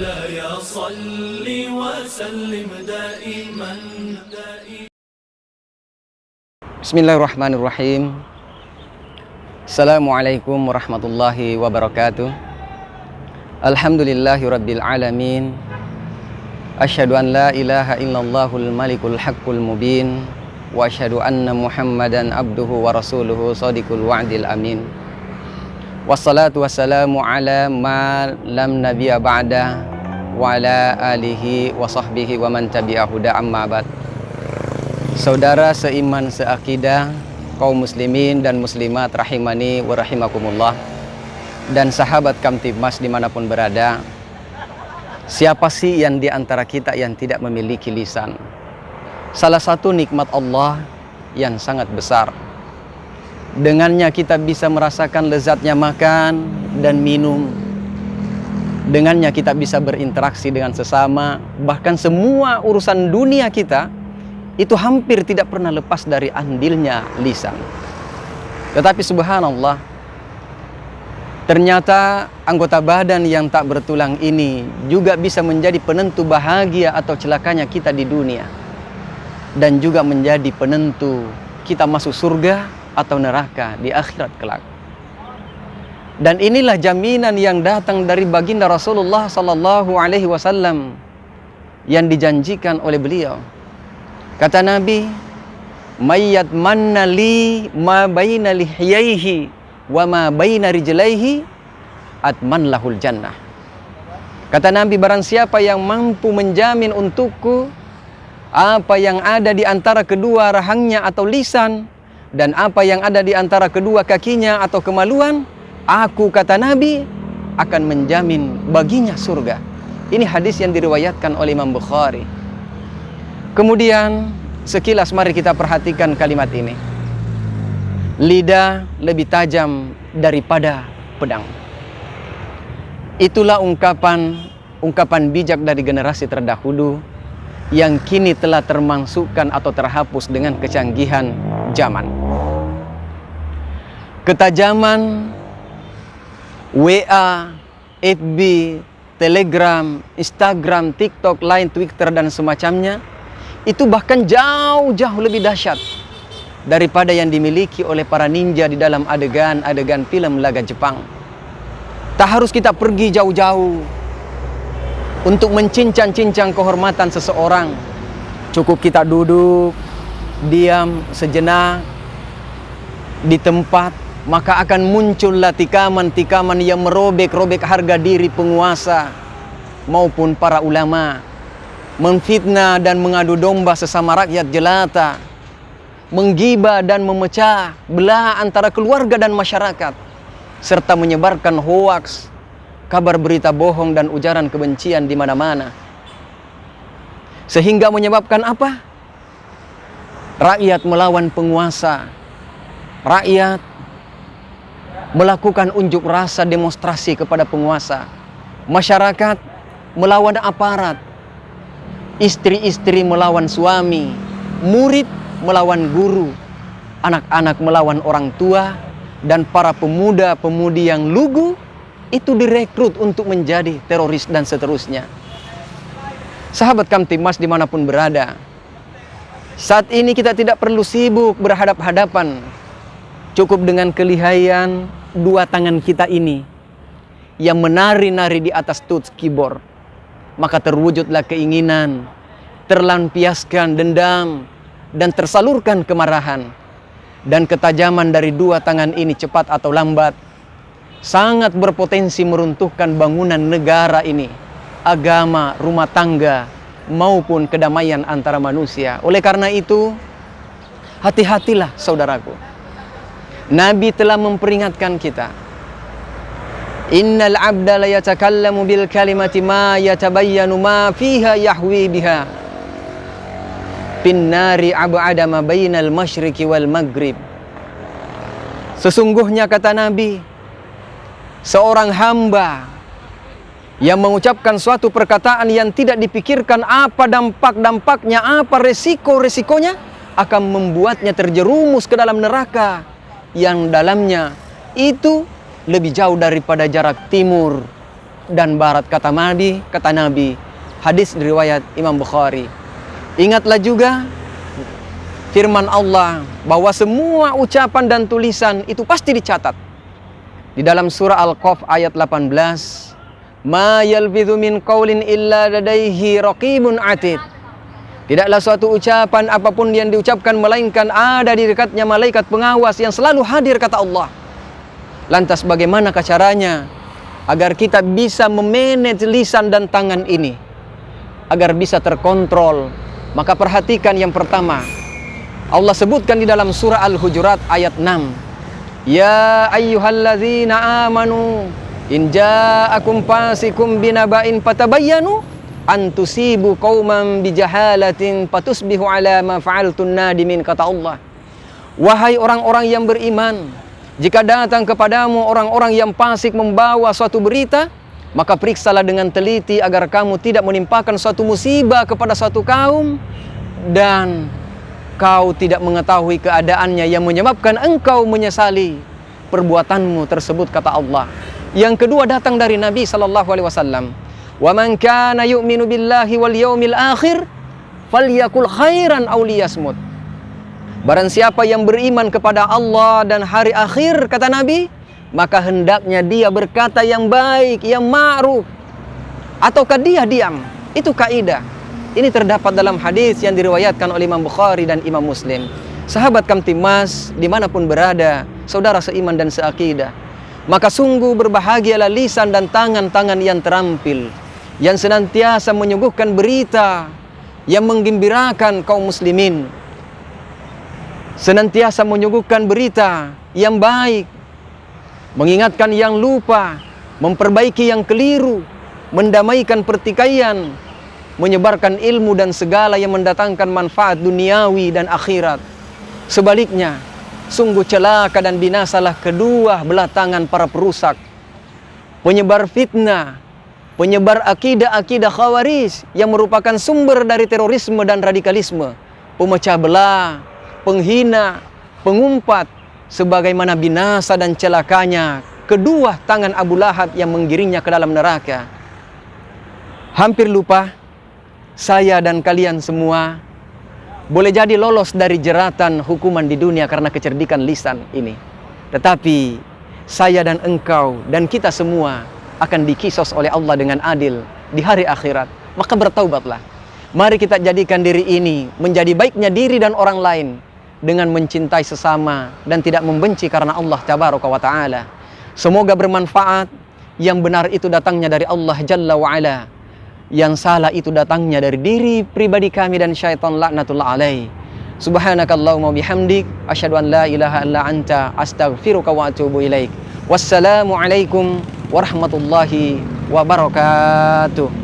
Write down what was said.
مولاي صل وسلم دائما Bismillahirrahmanirrahim. Assalamualaikum warahmatullahi wabarakatuh. Alhamdulillahi rabbil alamin. Asyhadu an la ilaha illallahul malikul haqqul mubin. Wa asyhadu anna muhammadan abduhu wa rasuluhu shadiqul wa'dil amin. Wassalatu wassalamu ala ma lam nabiyya ba'da wa ala alihi wa sahbihi wa man tabi'ahu da amma ba'd. Saudara seiman seakidah, kaum muslimin dan muslimat rahimani wa rahimakumullah, dan sahabat Kamtibmas dimanapun berada, siapa sih yang di antara kita yang tidak memiliki lisan? Salah satu nikmat Allah yang sangat besar. Dengannya kita bisa merasakan lezatnya makan dan minum. Dengannya kita bisa berinteraksi dengan sesama. Bahkan semua urusan dunia kita itu hampir tidak pernah lepas dari andilnya lisan. Tetapi subhanallah, ternyata anggota badan yang tak bertulang ini juga bisa menjadi penentu bahagia atau celakanya kita di dunia, dan juga menjadi penentu kita masuk surga atau neraka di akhirat kelak. Dan inilah jaminan yang datang dari baginda Rasulullah sallallahu alaihi wasallam yang dijanjikan oleh beliau. Kata Nabi, "Mayyat manna li ma baina lihyaihi wa ma baina rijlaihi atman lahul jannah." Kata Nabi, barang siapa yang mampu menjamin untukku apa yang ada di antara kedua rahangnya atau lisan, dan apa yang ada di antara kedua kakinya atau kemaluan, aku, kata Nabi, akan menjamin baginya surga. Ini hadis yang diriwayatkan oleh Imam Bukhari. Kemudian sekilas mari kita perhatikan kalimat ini. Lidah lebih tajam daripada pedang. Itulah ungkapan bijak dari generasi terdahulu yang kini telah termasukkan atau terhapus dengan kecanggihan zaman. Ketajaman WA, FB, Telegram, Instagram, TikTok, Line, Twitter dan semacamnya itu bahkan jauh-jauh lebih dahsyat daripada yang dimiliki oleh para ninja di dalam adegan-adegan film laga Jepang. Tak harus kita pergi jauh-jauh untuk mencincang-cincang kehormatan seseorang. Cukup kita duduk, diam sejenak di tempat, maka akan muncullah tikaman-tikaman yang merobek-robek harga diri penguasa maupun para ulama, memfitnah dan mengadu domba sesama rakyat jelata, menggibah dan memecah belah antara keluarga dan masyarakat, serta menyebarkan hoaks, kabar berita bohong dan ujaran kebencian di mana-mana. Sehingga menyebabkan apa? Rakyat melawan penguasa. Rakyat melakukan unjuk rasa demonstrasi kepada penguasa. Masyarakat melawan aparat. Istri-istri melawan suami, murid melawan guru, anak-anak melawan orang tua, dan para pemuda-pemudi yang lugu itu direkrut untuk menjadi teroris dan seterusnya. Sahabat Kamtibmas dimanapun berada, saat ini kita tidak perlu sibuk berhadap-hadapan. Cukup dengan kelihayan dua tangan kita ini yang menari-nari di atas touch keyboard, maka terwujudlah keinginan, terlampiaskan dendam, dan tersalurkan kemarahan. Dan ketajaman dari dua tangan ini cepat atau lambat sangat berpotensi meruntuhkan bangunan negara ini, agama, rumah tangga, maupun kedamaian antara manusia. Oleh karena itu, hati-hatilah saudaraku. Nabi telah memperingatkan kita. Innal abda la yatakallamu bil kalimati ma yatabayyanu ma fiha yahwi biha bin nari ab'ada ma bainal masyriqi wal maghrib. Sesungguhnya, kata Nabi, seorang hamba yang mengucapkan suatu perkataan yang tidak dipikirkan apa dampak-dampaknya, apa resiko-resikonya, akan membuatnya terjerumus ke dalam neraka yang dalamnya itu lebih jauh daripada jarak timur dan barat, kata Nabi. Hadis riwayat Imam Bukhari. Ingatlah juga firman Allah bahwa semua ucapan dan tulisan itu pasti dicatat. Di dalam surah Al-Qaf ayat 18, ma yalfidhu min qaulin illa ladaihi raqibun atid. Tidaklah suatu ucapan apapun yang diucapkan melainkan ada di dekatnya malaikat pengawas yang selalu hadir, kata Allah. Lantas bagaimanakah caranya agar kita bisa memanage lisan dan tangan ini agar bisa terkontrol? Maka perhatikan yang pertama, Allah sebutkan di dalam surah Al-Hujurat ayat 6. Ya ayyuhalladzina amanu in ja'akum fasikum binaba'in fatabayyanu an tusibu qauman bijahalatin fatusbihu ala ma fa'altun nadimin, kata Allah. Wahai orang-orang yang beriman, jika datang kepadamu orang-orang yang fasik membawa suatu berita, maka periksalah dengan teliti agar kamu tidak menimpakan suatu musibah kepada suatu kaum dan kau tidak mengetahui keadaannya yang menyebabkan engkau menyesali perbuatanmu tersebut, kata Allah. Yang kedua datang dari Nabi SAW. Wa man kana yu'minu billahi wal yaumil akhir falyakul khairan aw liyasmut. Barang siapa yang beriman kepada Allah dan hari akhir, kata Nabi, maka hendaknya dia berkata yang baik, yang ma'ruf, ataukah dia diam. Itu kaidah. Ini terdapat dalam hadis yang diriwayatkan oleh Imam Bukhari dan Imam Muslim. Sahabat Kamtimas dimanapun berada, saudara seiman dan seakidah, maka sungguh berbahagialah lisan dan tangan-tangan yang terampil, yang senantiasa menyuguhkan berita yang menggembirakan kaum muslimin, senantiasa menyuguhkan berita yang baik, mengingatkan yang lupa, memperbaiki yang keliru, mendamaikan pertikaian, menyebarkan ilmu dan segala yang mendatangkan manfaat duniawi dan akhirat. Sebaliknya, sungguh celaka dan binasalah kedua belah tangan para perusak, penyebar fitnah, penyebar akidah-akidah khawarij yang merupakan sumber dari terorisme dan radikalisme, pemecah belah, penghina, pengumpat, sebagaimana binasa dan celakanya kedua tangan Abu Lahab yang menggiringnya ke dalam neraka. Hampir lupa, saya dan kalian semua boleh jadi lolos dari jeratan hukuman di dunia karena kecerdikan lisan ini. Tetapi saya dan engkau dan kita semua akan dikisos oleh Allah dengan adil di hari akhirat. Maka bertaubatlah. Mari kita jadikan diri ini menjadi baiknya diri dan orang lain dengan mencintai sesama dan tidak membenci karena Allah Tabaraka wa Ta'ala. Semoga bermanfaat. Yang benar itu datangnya dari Allah Jalla wa Ala. Yang salah itu datangnya dari diri pribadi kami dan syaitan laknatullah alaih. Subhanakallahumma bihamdik asyhadu an la ilaha illa anta astaghfiruka wa atubu ilaik. Wassalamu alaikum warahmatullahi wabarakatuh.